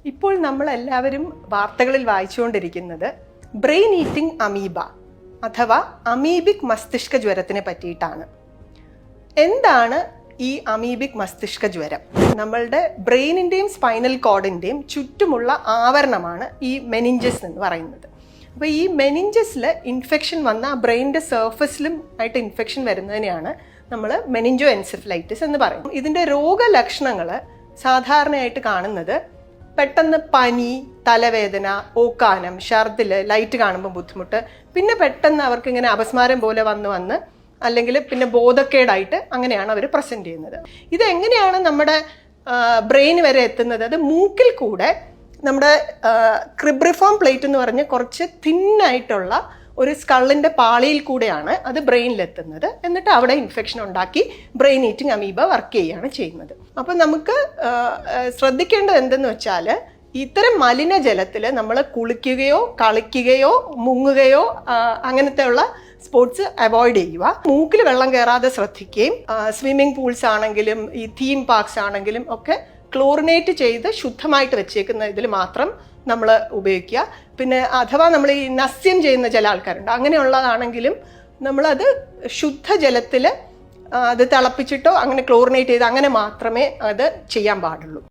ഇപ്പോൾ നമ്മൾ എല്ലാവരും വാർത്തകളിൽ വായിച്ചുകൊണ്ടിരിക്കുന്നത് ബ്രെയിൻ ഈറ്റിംഗ് അമീബ അഥവാ അമീബിക് മസ്തിഷ്ക ജ്വരത്തിനെ പറ്റിയിട്ടാണ്. എന്താണ് ഈ അമീബിക് മസ്തിഷ്ക ജ്വരം? നമ്മളുടെ ബ്രെയിനിൻ്റെയും സ്പൈനൽ കോഡിൻ്റെയും ചുറ്റുമുള്ള ആവരണമാണ് ഈ മെനിഞ്ചസ് എന്ന് പറയുന്നത്. അപ്പോൾ ഈ മെനിഞ്ചസിൽ ഇൻഫെക്ഷൻ വന്ന ബ്രെയിനിൻ്റെ സർഫസിലും ആയിട്ട് ഇൻഫെക്ഷൻ വരുന്നതിനെയാണ് നമ്മൾ മെനിഞ്ചോ എൻസെഫലൈറ്റിസ് എന്ന് പറയുന്നത്. ഇതിൻ്റെ രോഗലക്ഷണങ്ങൾ സാധാരണയായിട്ട് കാണുന്നത് പെട്ടെന്ന് പനി, തലവേദന, ഓക്കാനം, ഛർദിൽ, ലൈറ്റ് കാണുമ്പോൾ ബുദ്ധിമുട്ട്, പിന്നെ പെട്ടെന്ന് അവർക്ക് ഇങ്ങനെ അപസ്മാരം പോലെ വന്ന് അല്ലെങ്കിൽ പിന്നെ ബോധക്കേടായിട്ട് അങ്ങനെയാണ് അവർ പ്രസൻറ്റ് ചെയ്യുന്നത്. ഇതെങ്ങനെയാണ് നമ്മുടെ ബ്രെയിൻ വരെ എത്തുന്നത്? അത് മൂക്കിൽ കൂടെ നമ്മുടെ ക്രിബ്രിഫോം പ്ലേറ്റ് എന്ന് പറഞ്ഞ് കുറച്ച് തിന്നായിട്ടുള്ള ഒരു സ്കള്ളിൻ്റെ പാളിയിൽ കൂടെയാണ് അത് ബ്രെയിനിലെത്തുന്നത്. എന്നിട്ട് അവിടെ ഇൻഫെക്ഷൻ ഉണ്ടാക്കി ബ്രെയിൻ ഈറ്റിംഗ് അമീബ വർക്ക് ചെയ്യുകയാണ് ചെയ്യുന്നത്. അപ്പോൾ നമുക്ക് ശ്രദ്ധിക്കേണ്ടത് എന്തെന്ന് വെച്ചാൽ, ഇത്തരം മലിനജലത്തിൽ നമ്മൾ കുളിക്കുകയോ കളിക്കുകയോ മുങ്ങുകയോ അങ്ങനത്തെ ഉള്ള സ്പോർട്സ് അവോയ്ഡ് ചെയ്യുക. മൂക്കിൽ വെള്ളം കയറാതെ ശ്രദ്ധിക്കുകയും സ്വിമ്മിംഗ് പൂൾസ് ആണെങ്കിലും ഈ തീം പാർക്സ് ആണെങ്കിലും ഒക്കെ ക്ലോറിനേറ്റ് ചെയ്ത് ശുദ്ധമായിട്ട് വെച്ചേക്കുന്ന ഇതിൽ മാത്രം നമ്മൾ ഉപയോഗിക്കുക. പിന്നെ അഥവാ നമ്മൾ ഈ നസ്യം ചെയ്യുന്ന ചില ആൾക്കാരുണ്ട്, അങ്ങനെയുള്ളതാണെങ്കിലും നമ്മളത് ശുദ്ധജലത്തിൽ അത് തിളപ്പിച്ചിട്ടോ അങ്ങനെ ക്ലോറിനേറ്റ് ചെയ്ത് അങ്ങനെ മാത്രമേ അത് ചെയ്യാൻ പാടുള്ളൂ.